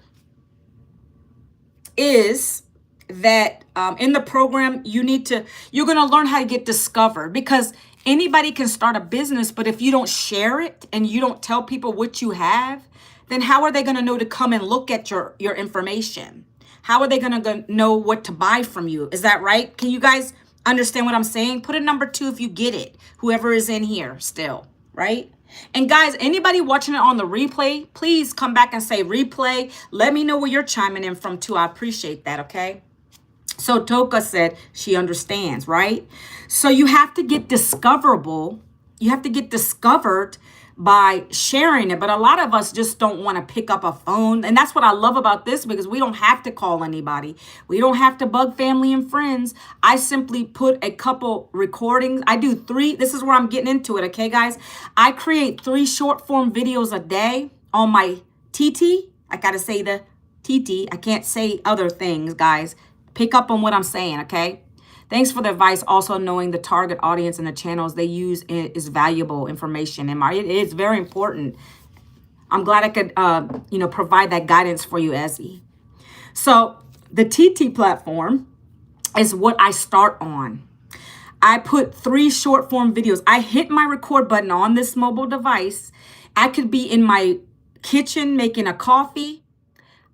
is that in the program, you're going to learn how to get discovered, because anybody can start a business, but if you don't share it and you don't tell people what you have, then how are they going to know to come and look at your information? How are they going to know what to buy from you? Is that right? Can you guys understand what I'm saying? Put a number 2 if you get it. Whoever is in here still, right? And guys, anybody watching it on the replay, please come back and say replay. Let me know where you're chiming in from too. I appreciate that, okay? So Toka said she understands, right? So you have to get discoverable. You have to get discovered by sharing it. But a lot of us just don't want to pick up a phone. And that's what I love about this, because we don't have to call anybody. We don't have to bug family and friends. I simply put a couple recordings. I do 3. This is where I'm getting into it. Okay, guys, I create 3 short form videos a day on my TT. I got to say the TT. I can't say other things, guys. Pick up on what I'm saying, okay? Thanks for the advice. Also, knowing the target audience and the channels they use is valuable information. And it is very important. I'm glad I could, provide that guidance for you, Ezzy. So the TT platform is what I start on. I put 3 short form videos. I hit my record button on this mobile device. I could be in my kitchen making a coffee.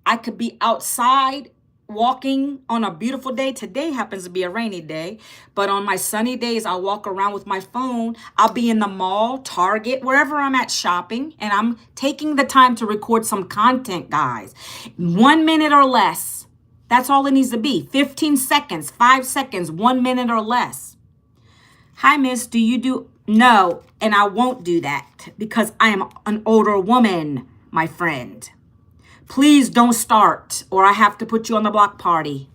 I could be outside walking on a beautiful day. Today happens to be a rainy day, but on my sunny days, I'll walk around with my phone. I'll be in the mall, Target, wherever I'm at shopping, and I'm taking the time to record some content, guys. 1 minute or less. That's all it needs to be. 15 seconds, 5 seconds, 1 minute or less. Hi, miss, do you do? No, and I won't do that because I am an older woman, my friend. Please don't start or I have to put you on the block party.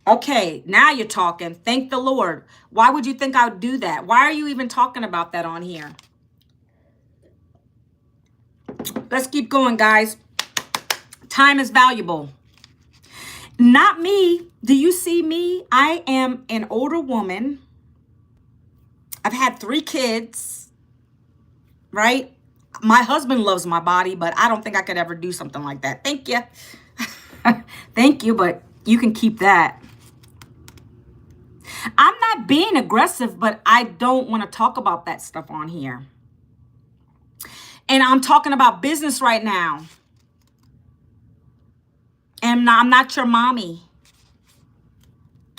Okay, now you're talking. Thank the Lord. Why would you think I would do that? Why are you even talking about that on here? Let's keep going, guys. Time is valuable. Not me. Do you see me? I am an older woman. I've had 3 kids, right? My husband loves my body, but I don't think I could ever do something like that. Thank you. Thank you, but you can keep that. I'm not being aggressive, but I don't want to talk about that stuff on here. And I'm talking about business right now. And I'm not your mommy.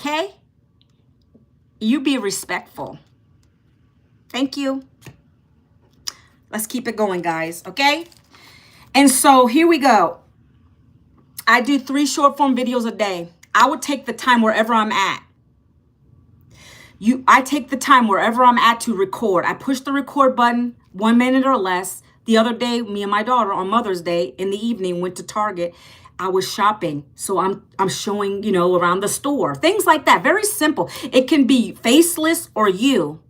Okay? You be respectful. Thank you. Let's keep it going, guys, okay? And so here we go. I do 3 short form videos a day. I would take the time wherever I'm at. I take the time wherever I'm at to record. I push the record button, 1 minute or less. The other day, me and my daughter on Mother's Day in the evening went to Target. I was shopping. So I'm showing, around the store. Things like that. Very simple. It can be faceless or you.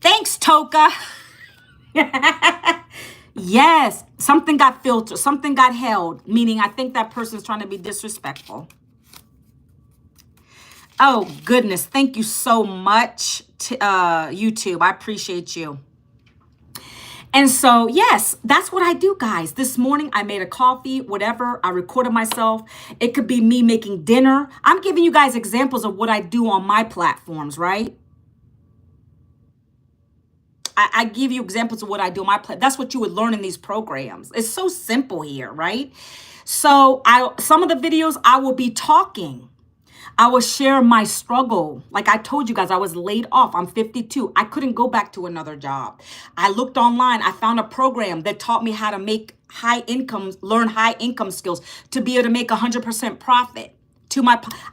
Thanks, Toka. Yes, something got filtered, something got held, meaning I think that person's trying to be disrespectful. Oh, goodness. Thank you so much, YouTube. I appreciate you. And so, yes, that's what I do, guys. This morning, I made a coffee, whatever. I recorded myself. It could be me making dinner. I'm giving you guys examples of what I do on my platforms, right? I give you examples of what I do on my platform. That's what you would learn in these programs. It's so simple here, right? So some of the videos I will be talking. I will share my struggle. Like I told you guys, I was laid off. I'm 52. I couldn't go back to another job. I looked online. I found a program that taught me how to make learn high income skills to be able to make 100% profit.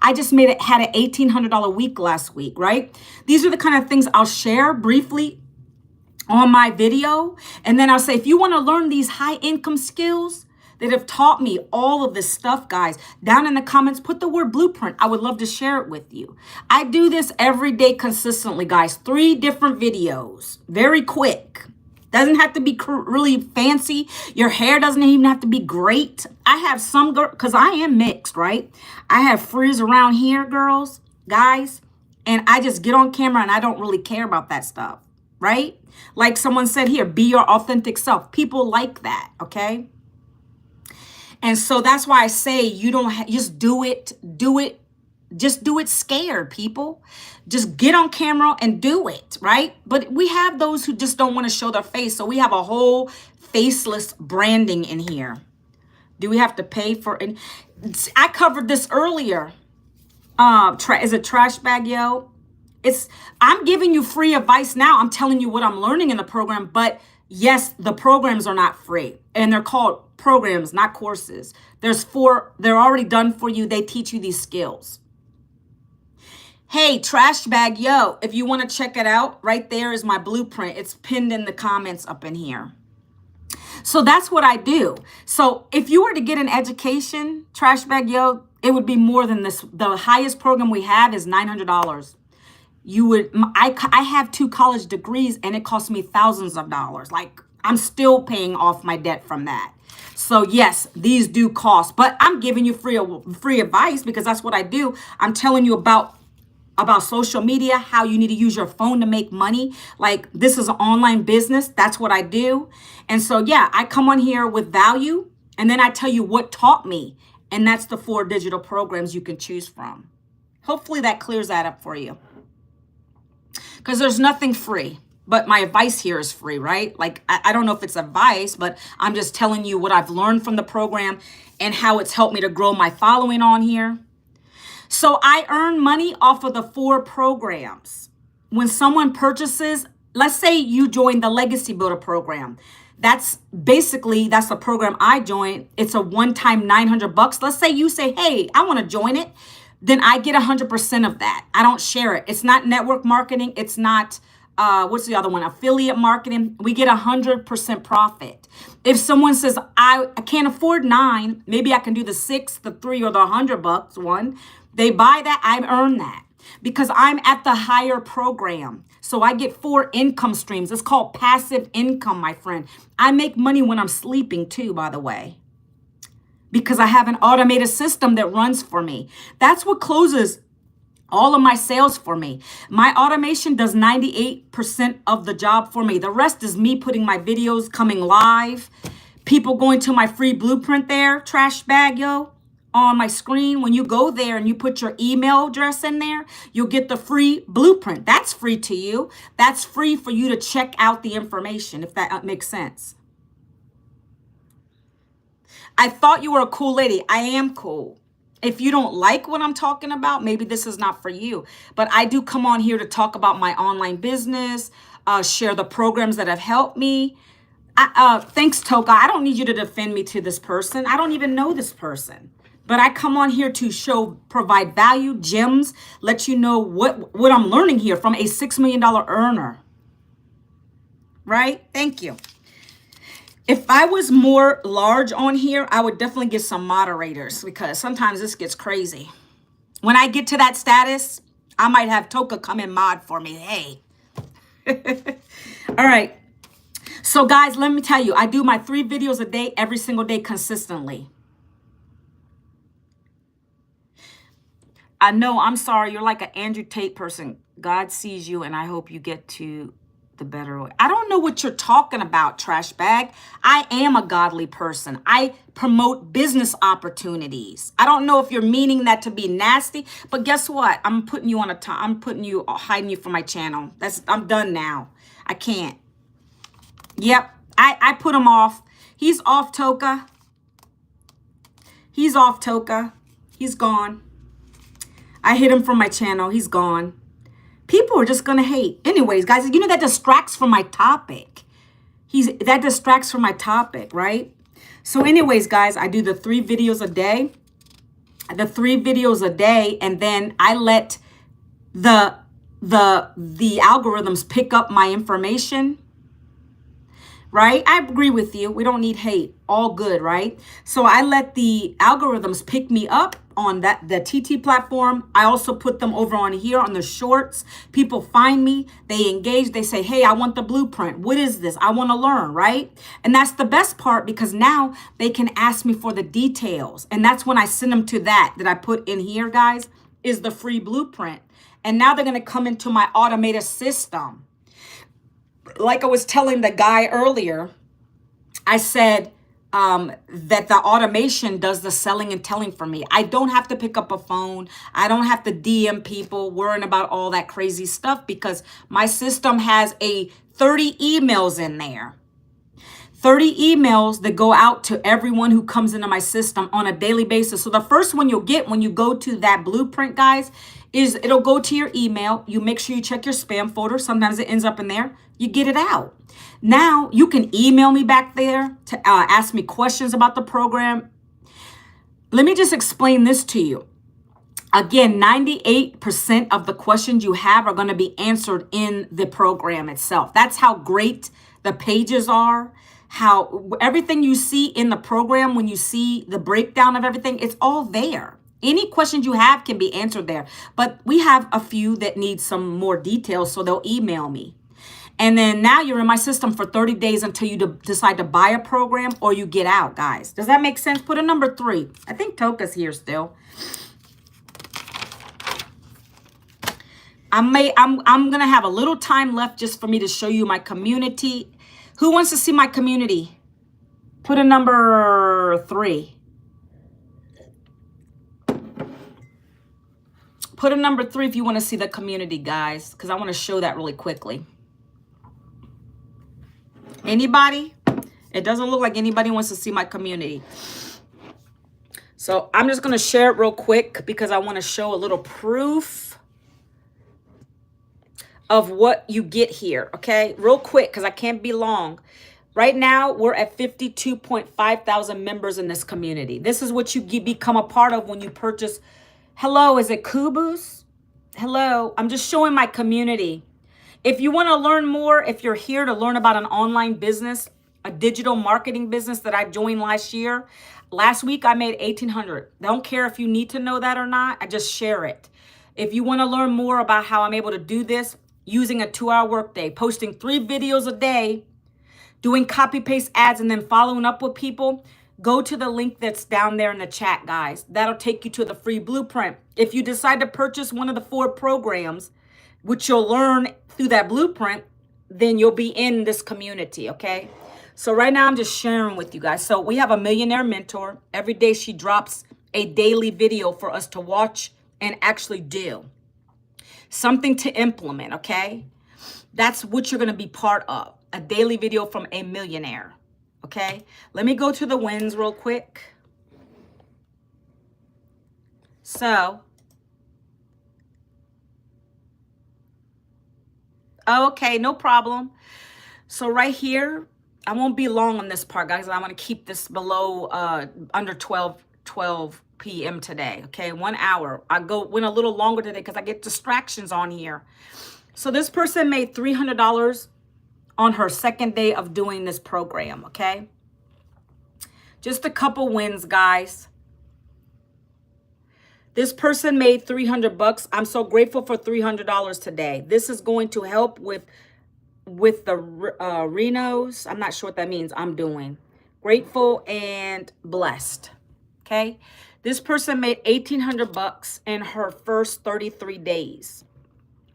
I just had an $1,800 week last week, right? These are the kind of things I'll share briefly on my video. And then I'll say, if you want to learn these high income skills that have taught me all of this stuff, guys, down in the comments, put the word blueprint. I would love to share it with you. I do this every day consistently, guys. 3 different videos, very quick. Doesn't have to be really fancy. Your hair doesn't even have to be great. I have some girls, because I am mixed, right? I have frizz around here, girls, guys, and I just get on camera and I don't really care about that stuff, right? Like someone said here, be your authentic self. People like that, okay? And so that's why I say you don't just do it. Just do it scared, people. Just get on camera and do it, right? But we have those who just don't want to show their face. So we have a whole faceless branding in here. Do we have to pay for it? I covered this earlier. Is it Trash Bag Yo? I'm giving you free advice now. I'm telling you what I'm learning in the program, but yes, the programs are not free and they're called programs, not courses. They're already done for you. They teach you these skills. Hey, Trash Bag Yo, if you want to check it out, right there is my blueprint. It's pinned in the comments up in here. So that's what I do. So if you were to get an education, Trash Bag Yo, it would be more than this. The highest program we have is $900. I have 2 college degrees and it cost me thousands of dollars. Like I'm still paying off my debt from that. So yes, these do cost, but I'm giving you free advice because that's what I do. I'm telling you about social media, how you need to use your phone to make money. Like this is an online business. That's what I do. And so, yeah, I come on here with value and then I tell you what taught me. And that's the 4 digital programs you can choose from. Hopefully that clears that up for you. Because there's nothing free. but my advice here is free, right? Like, I don't know if it's advice, but I'm just telling you what I've learned from the program and how it's helped me to grow my following on here. So I earn money off of the 4 programs. When someone purchases, let's say you join the Legacy Builder program. That's the program I joined. It's a one-time $900. Let's say you say, hey, I want to join it. Then I get 100% of that. I don't share it. It's not network marketing. It's not, what's the other one? Affiliate marketing. We get 100% profit. If someone says, I can't afford 9, maybe I can do the 6, the 3, or the $100 one. They buy that, I earn that because I'm at the higher program. So I get 4 income streams. It's called passive income, my friend. I make money when I'm sleeping too, by the way, because I have an automated system that runs for me. That's what closes all of my sales for me. My automation does 98% of the job for me. The rest is me putting my videos coming live, people going to my free blueprint there, trash bag, yo. On my screen, when you go there and you put your email address in there, you'll get the free blueprint. That's free to you. That's free for you to check out the information, if that makes sense. I thought you were a cool lady. I am cool. If you don't like what I'm talking about, maybe this is not for you. But I do come on here to talk about my online business, share the programs that have helped me. Thanks, Toka. I don't need you to defend me to this person. I don't even know this person. But I come on here to provide value, gems, let you know what I'm learning here from a $6 million earner. Right? Thank you. If I was more large on here, I would definitely get some moderators because sometimes this gets crazy. When I get to that status, I might have Toka come and mod for me. Hey. All right. So guys, let me tell you, I do my 3 videos a day, every single day consistently. I know, I'm sorry, you're like an Andrew Tate person. God sees you, and I hope you get to the better way. I don't know what you're talking about, trash bag. I am a godly person. I promote business opportunities. I don't know if you're meaning that to be nasty, but guess what? I'm putting you hiding you from my channel. I'm done now. I can't. Yep, I put him off. He's off, Toka. He's off, Toka. He's gone. I hit him from my channel. He's gone. People are just going to hate. Anyways, guys, you know that distracts from my topic. That distracts from my topic, right? So anyways, guys, I do the 3 videos a day. And then I let the algorithms pick up my information. Right? I agree with you. We don't need hate. All good, right? So I let the algorithms pick me up on the TT platform. I also put them over on here on the shorts. People find me, they engage, they say, hey, I want the blueprint. What is this? I want to learn, right? And that's the best part because now they can ask me for the details. And that's when I send them to that I put in here, guys, is the free blueprint. And now they're going to come into my automated system. Like I was telling the guy earlier, I said that the automation does the selling and telling for me. I don't have to pick up a phone. I don't have to DM people worrying about all that crazy stuff because my system has 30 emails in there. 30 emails that go out to everyone who comes into my system on a daily basis. So the first one you'll get when you go to that blueprint, guys, is it'll go to your email. You make sure you check your spam folder. Sometimes it ends up in there. You get it out. Now you can email me back there to ask me questions about the program. Let me just explain this to you. Again, 98% of the questions you have are going to be answered in the program itself. That's how great the pages are. How everything you see in the program, when you see the breakdown of everything, it's all there. Any questions you have can be answered there. But we have a few that need some more details, so they'll email me. And then now you're in my system for 30 days until you decide to buy a program or you get out, guys. Does that make sense? Put a number 3. I think Toka's here still. I'm going to have a little time left just for me to show you my community. Who wants to see my community? Put a number 3. Put a number 3 if you want to see the community, guys, because I want to show that really quickly. Anybody? It doesn't look like anybody wants to see my community. So I'm just going to share it real quick because I want to show a little proof of what you get here. Okay, real quick because I can't be long. Right now, we're at 52.5 thousand members in this community. This is what you become a part of when you purchase. Hello, is it Kubus? Hello, I'm just showing my community. If you want to learn more, if you're here to learn about an online business, a digital marketing business that I joined last year. Last week, I made $1,800. Don't care if you need to know that or not. I just share it. If you want to learn more about how I'm able to do this using a 2-hour workday, posting 3 videos a day, doing copy paste ads, and then following up with people, go to the link that's down there in the chat, guys. That'll take you to the free blueprint. If you decide to purchase one of the 4 programs, which you'll learn through that blueprint, then you'll be in this community, okay? So right now I'm just sharing with you guys. So we have a millionaire mentor. Every day she drops a daily video for us to watch and actually do. Something to implement, okay? That's what you're gonna be part of. A daily video from a millionaire, okay? Let me go to the wins real quick. So, okay, no problem. So right here, I won't be long on this part, guys. I want to keep this below under 12 p.m. today, okay? 1 hour. Went a little longer today because I get distractions on here. So this person made $300 on her second day of doing this program, okay? Just a couple wins, guys. This person made $300. I'm so grateful for $300 today. This is going to help with the Renos. I'm not sure what that means. I'm doing grateful and blessed. Okay. This person made $1,800 in her first 33 days.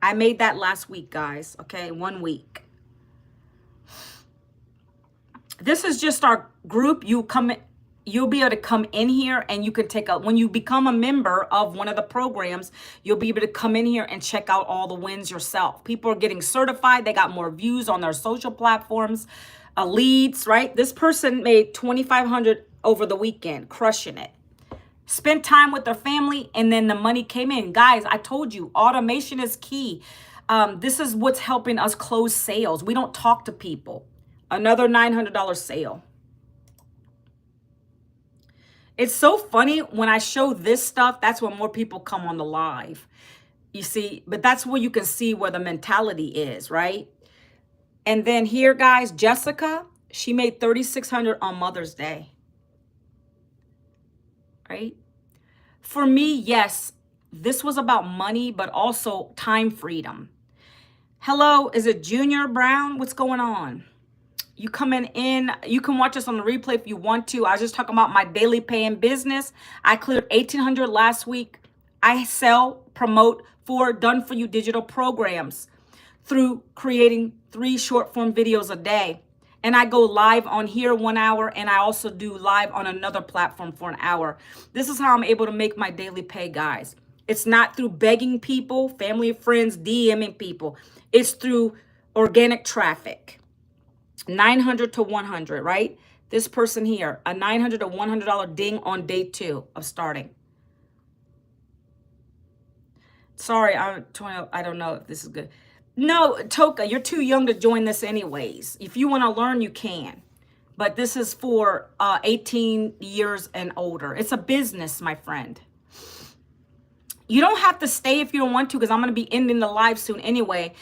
I made that last week, guys. Okay. 1 week. This is just our group. You'll be able to come in here and you can when you become a member of one of the programs, you'll be able to come in here and check out all the wins yourself. People are getting certified. They got more views on their social platforms, leads, right? This person made $2,500 over the weekend, crushing it. Spent time with their family and then the money came in. Guys, I told you, automation is key. This is what's helping us close sales. We don't talk to people. Another $900 sale. It's so funny when I show this stuff, that's when more people come on the live. You see, but that's where you can see where the mentality is, right? And then here, guys, Jessica, she made $3,600 on Mother's Day. Right? For me, yes, this was about money, but also time freedom. Hello, is it Junior Brown? What's going on? You coming in, you can watch us on the replay if you want to. I was just talking about my daily paying business. I cleared $1,800 last week. I sell, promote 4 done-for-you digital programs through creating 3 short-form videos a day. And I go live on here 1 hour, and I also do live on another platform for an hour. This is how I'm able to make my daily pay, guys. It's not through begging people, family and friends, DMing people. It's through organic traffic. 900 to 100, right? This person here, a $900 to $100 ding on day 2 of starting. Sorry, I don't know if this is good. No, Toka, you're too young to join this anyways. If you want to learn, you can. But this is for 18 years and older. It's a business, my friend. You don't have to stay if you don't want to, because I'm going to be ending the live soon anyway.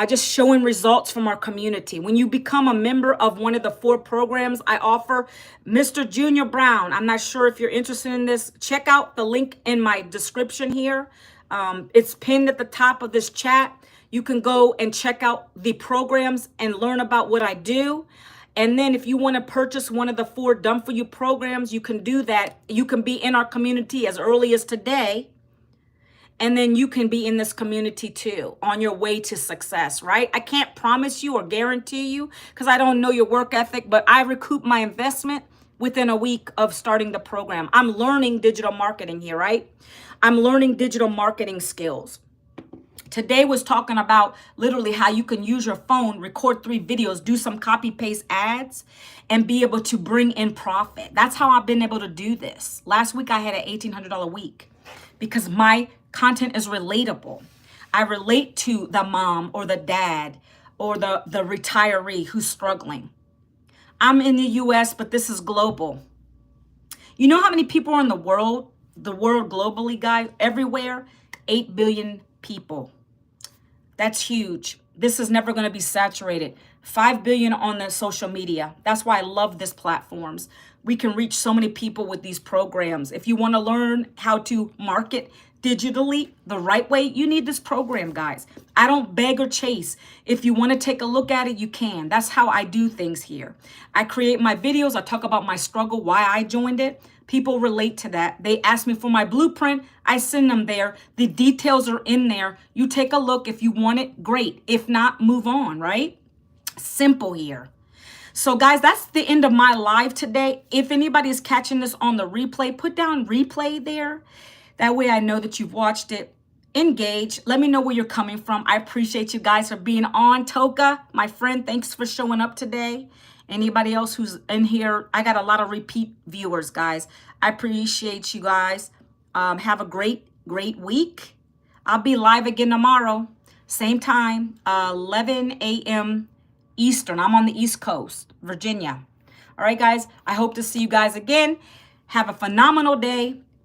Just showing results from our community. When you become a member of one of the 4 programs I offer, Mr. Junior Brown, I'm not sure if you're interested in this. Check out the link in my description here. It's pinned at the top of this chat. You can go and check out the programs and learn about what I do. And then if you want to purchase one of the 4 done for you programs, you can do that. You can be in our community as early as today. And then you can be in this community too on your way to success, right? I can't promise you or guarantee you because I don't know your work ethic, but I recoup my investment within a week of starting the program. I'm learning digital marketing here, right? I'm learning digital marketing skills. Today was talking about literally how you can use your phone, record 3 videos, do some copy paste ads, and be able to bring in profit. That's how I've been able to do this. Last week I had an $1,800 week because my content is relatable. I relate to the mom or the dad or the retiree who's struggling. I'm in the US, but this is global. You know how many people are in the world globally, guys? Everywhere, 8 billion people. That's huge. This is never going to be saturated. 5 billion on the social media. That's why I love this platforms. We can reach so many people with these programs. If you want to learn how to market digitally the right way, you need this program, guys. I don't beg or chase. If you want to take a look at it, you can. That's how I do things here. I create my videos. I talk about my struggle, why I joined it. People relate to that. They ask me for my blueprint. I send them there. The details are in there. You take a look. If you want it, great. If not, move on, right? Simple here. So guys, that's the end of my live today. If anybody is catching this on the replay, put down replay there. That way I know that you've watched it. Engage. Let me know where you're coming from. I appreciate you guys for being on. Toka, my friend, thanks for showing up today. Anybody else who's in here, I got a lot of repeat viewers, guys. I appreciate you guys. Have a great week. I'll be live again tomorrow. Same time, 11 a.m. Eastern. I'm on the East Coast, Virginia. All right, guys. I hope to see you guys again. Have a phenomenal day.